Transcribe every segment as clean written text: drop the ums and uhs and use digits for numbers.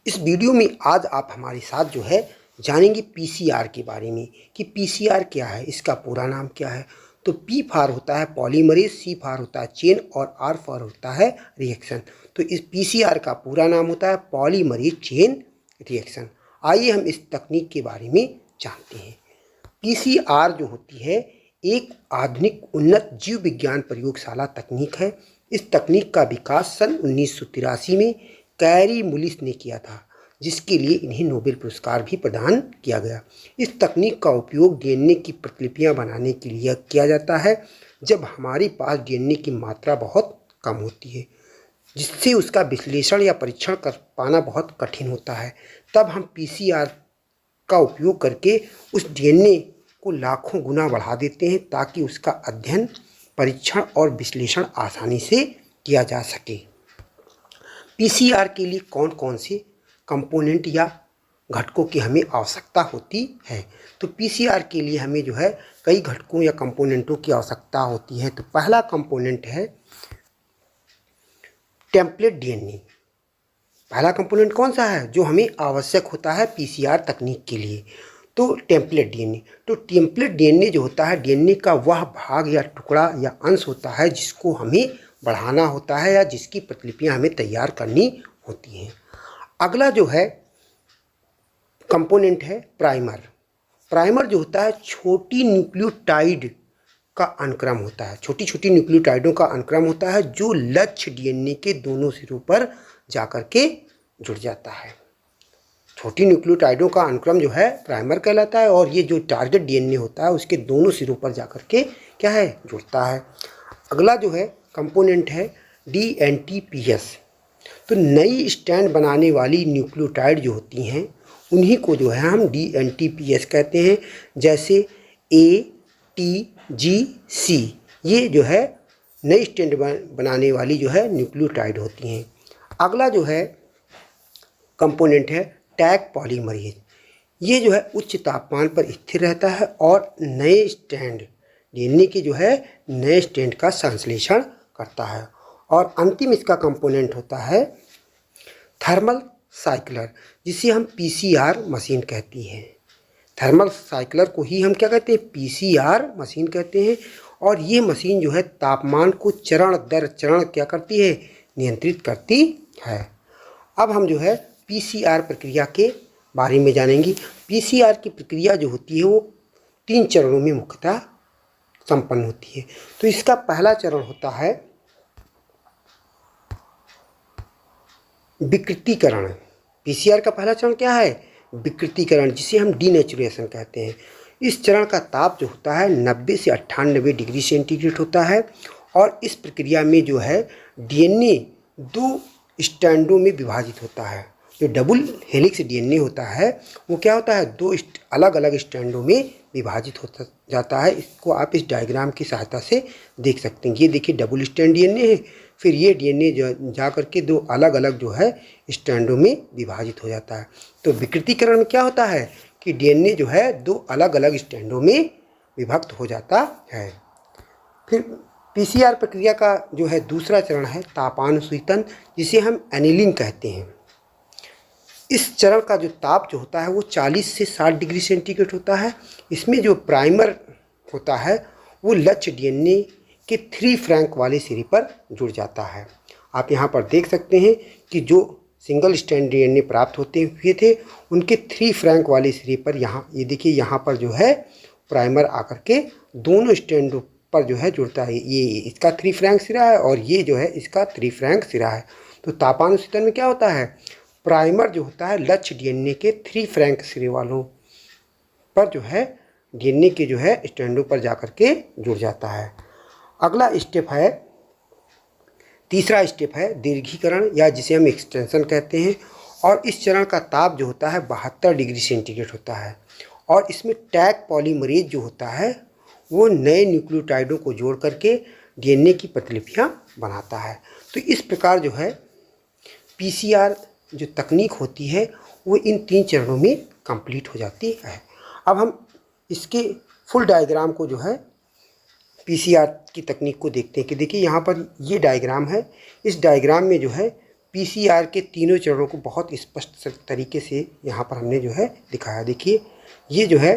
इस वीडियो में आज आप हमारे साथ जो है जानेंगे पीसीआर के बारे में कि पीसीआर क्या है, इसका पूरा नाम क्या है। तो पी फॉर होता है पॉलीमरेज, सी फॉर होता है चेन और आर फॉर होता है रिएक्शन। तो इस पीसीआर का पूरा नाम होता है पॉलीमरेज चेन रिएक्शन। आइए हम इस तकनीक के बारे में जानते हैं। पीसीआर जो होती है एक आधुनिक उन्नत जीव विज्ञान प्रयोगशाला तकनीक है। इस तकनीक का विकास सन 1983 में कैरी मुलिस ने किया था, जिसके लिए इन्हें नोबेल पुरस्कार भी प्रदान किया गया। इस तकनीक का उपयोग डीएनए की प्रतिलिपियां बनाने के लिए किया जाता है जब हमारे पास डीएनए की मात्रा बहुत कम होती है, जिससे उसका विश्लेषण या परीक्षण कर पाना बहुत कठिन होता है। तब हम पीसीआर का उपयोग करके उस डीएनए को लाखों गुना बढ़ा देते हैं ताकि उसका अध्ययन, परीक्षण और विश्लेषण आसानी से किया जा सके। पीसीआर के लिए कौन कौन से कंपोनेंट या घटकों की हमें आवश्यकता होती है। तो पीसीआर के लिए हमें जो है कई घटकों या कंपोनेंटों की आवश्यकता होती है। तो पहला कंपोनेंट है टेम्पलेट डीएनए। पहला कंपोनेंट कौन सा है जो हमें आवश्यक होता है पीसीआर तकनीक के लिए? तो टेम्पलेट डीएनए। तो टेम्पलेट डीएनए जो होता है डीएनए का वह भाग या टुकड़ा या अंश होता है जिसको हमें बढ़ाना होता है या जिसकी प्रतिलिपियां हमें तैयार करनी होती हैं। अगला जो है कंपोनेंट है प्राइमर। प्राइमर जो होता है छोटी न्यूक्लियोटाइड का अनुक्रम होता है, छोटी छोटी न्यूक्लियोटाइडों का अनुक्रम होता है जो लक्ष्य डीएनए के दोनों सिरों पर जाकर के जुड़ जाता है। छोटी न्यूक्लियोटाइडों का अनुक्रम जो है प्राइमर कहलाता है और ये जो टारगेट डीएनए होता है उसके दोनों सिरों पर जाकर के क्या है, जुड़ता है। अगला जो है कंपोनेंट है डीएनटीपीएस। तो नई स्ट्रैंड बनाने वाली न्यूक्लियोटाइड जो होती हैं उन्हीं को जो है हम डीएनटीपीएस कहते हैं, जैसे ATGC। ये जो है नई स्ट्रैंड बनाने वाली जो है न्यूक्लियोटाइड होती हैं। अगला जो है कंपोनेंट है टैग पॉलीमरेज। ये जो है उच्च तापमान पर स्थिर रहता है और नए स्ट्रैंड डीएनए के जो है नए स्ट्रैंड का संश्लेषण करता है। और अंतिम इसका कंपोनेंट होता है थर्मल साइक्लर, जिसे हम पीसीआर मशीन कहती हैं। थर्मल साइक्लर को ही हम क्या कहते हैं, पीसीआर मशीन कहते हैं। और ये मशीन जो है तापमान को चरण दर चरण क्या करती है, नियंत्रित करती है। अब हम जो है पीसीआर प्रक्रिया के बारे में जानेंगे। पीसीआर की प्रक्रिया जो होती है वो 3 चरणों में मुख्यतः संपन्न होती है। तो इसका पहला चरण होता है विकृतीकरण। पीसीआर का पहला चरण क्या है, विकृतीकरण, जिसे हम डीनेचुरेशन कहते हैं। इस चरण का ताप जो होता है 90 से 98 डिग्री सेंटीग्रेड होता है। और इस प्रक्रिया में जो है डीएनए 2 स्ट्रैंडों में विभाजित होता है। जो डबल हेलिक्स डीएनए होता है वो क्या होता है, 2 अलग अलग स्ट्रैंडों में विभाजित होता जाता है। इसको आप इस डायग्राम की सहायता से देख सकते हैं। ये देखिए डबल स्ट्रैंड डीएनए है, फिर ये डीएनए जा करके 2 अलग अलग जो है स्ट्रैंडों में विभाजित हो जाता है। तो विकृतीकरण में क्या होता है कि डीएनए जो है 2 अलग अलग स्ट्रैंडों में विभक्त हो जाता है। फिर पीसीआर प्रक्रिया का जो है दूसरा चरण है तापानुशीतन, जिसे हम एनीलिंग कहते हैं। इस चरण का जो ताप जो होता है वो 40 से 60 डिग्री सेंटीग्रेड होता है। इसमें जो प्राइमर होता है वो लक्ष्य डीएनए के 3 फ्रैंक वाले सिरे पर जुड़ जाता है। आप यहाँ पर देख सकते हैं कि जो सिंगल स्ट्रैंड डीएनए प्राप्त होते हुए थे उनके 3 फ्रैंक वाले सिरे पर यहाँ ये देखिए यहाँ पर जो है प्राइमर आकर के दोनों स्ट्रैंडों पर जो है जुड़ता है। ये इसका 3 फ्रैंक सिरा है और ये जो है इसका 3 फ्रैंक सिरा है। तो तापानुशीतन में क्या होता है, प्राइमर जो होता है लक्ष्य डीएनए के 3 फ्रैंक सिरे वालों पर जो है डीएनए के जो है स्ट्रैंडों पर जाकर के जुड़ जाता है। अगला स्टेप है, तीसरा स्टेप है दीर्घीकरण या जिसे हम एक्सटेंशन कहते हैं। और इस चरण का ताप जो होता है 72 डिग्री सेंटीग्रेड होता है। और इसमें टैग पॉलीमरेज जो होता है वो नए न्यूक्लियोटाइडों को जोड़ करके डीएनए की प्रतिलिपियां बनाता है। तो इस प्रकार जो है पीसीआर जो तकनीक होती है वो इन 3 चरणों में कंप्लीट हो जाती है। अब हम इसके फुल डायग्राम को जो है पीसीआर की तकनीक को देखते हैं कि देखिए यहाँ पर ये डायग्राम है। इस डायग्राम में जो है पीसीआर के तीनों चरणों को बहुत स्पष्ट तरीके से यहाँ पर हमने जो है दिखाया। देखिए ये जो है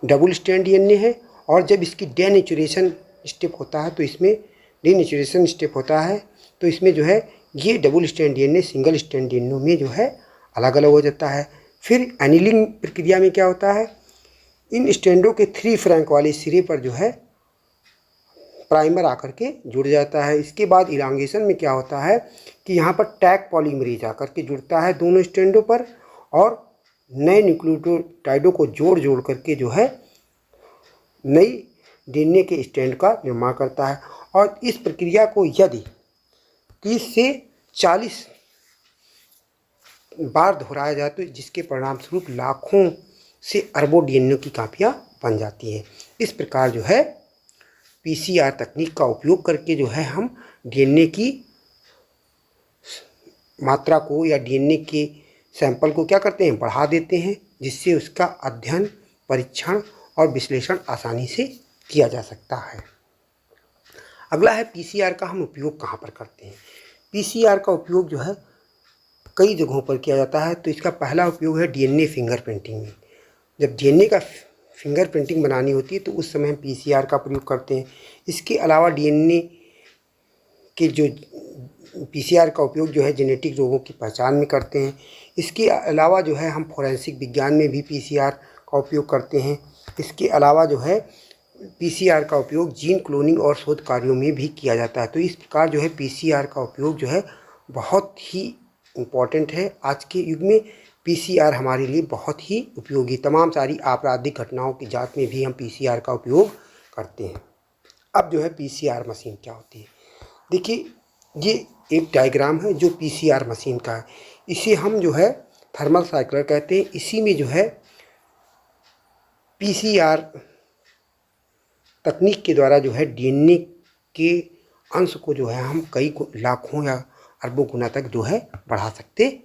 डबल स्ट्रैंड डीएनए है, और जब इसकी डेनेचुरेशन स्टेप होता है तो इसमें डीनेचुरेशन स्टेप होता है तो इसमें जो है ये double strand DNA single strand DNA में जो है अलग अलग हो जाता है। फिर एनीलिंग प्रक्रिया में क्या होता है, इन स्ट्रैंडों के 3 फ्रैंक वाले सिरे पर जो है प्राइमर आकर के जुड़ जाता है। इसके बाद इलांगेशन में क्या होता है कि यहाँ पर टैग पॉलीमरेज आकर के जुड़ता है दोनों स्ट्रैंडों पर, और नए न्यूक्लियोटाइडों को जोड़ जोड़ करके जो है नई डीएनए के स्ट्रैंड का निर्माण करता है। और इस प्रक्रिया को यदि 30 से 40 बार दोहराया जाए तो जिसके परिणाम स्वरूप लाखों से अरबों डीएनए की कापियाँ बन जाती हैं। इस प्रकार जो है पीसीआर तकनीक का उपयोग करके जो है हम डीएनए की मात्रा को या डीएनए के सैंपल को क्या करते हैं, बढ़ा देते हैं, जिससे उसका अध्ययन, परीक्षण और विश्लेषण आसानी से किया जा सकता है। अगला है पीसीआर का हम उपयोग कहाँ पर करते हैं। पीसीआर का उपयोग जो है कई जगहों पर किया जाता है। तो इसका पहला उपयोग है डीएनए फिंगरप्रिंटिंग में। जब डीएनए का फिंगरप्रिंटिंग बनानी होती है तो उस समय हम पीसीआर का प्रयोग करते हैं। इसके अलावा डीएनए के जो पीसीआर का उपयोग जो है जेनेटिक रोगों की पहचान में करते हैं। इसके अलावा जो है हम फोरेंसिक विज्ञान में भी पीसीआर का उपयोग करते हैं। इसके अलावा जो है पीसीआर का उपयोग जीन क्लोनिंग और शोध कार्यों में भी किया जाता है। तो इस प्रकार जो है पीसीआर का उपयोग जो है बहुत ही इम्पॉर्टेंट है। आज के युग में पीसीआर हमारे लिए बहुत ही उपयोगी, तमाम सारी आपराधिक घटनाओं की जांच में भी हम पीसीआर का उपयोग करते हैं। अब जो है पीसीआर मशीन क्या होती है, देखिए ये एक डायग्राम है जो पीसीआर मशीन का है। इसे हम जो है थर्मल साइक्लर कहते हैं। इसी में जो है पीसीआर तकनीक के द्वारा जो है डीएनए के अंश को जो है हम कई लाखों या अरबों गुना तक जो है बढ़ा सकते हैं।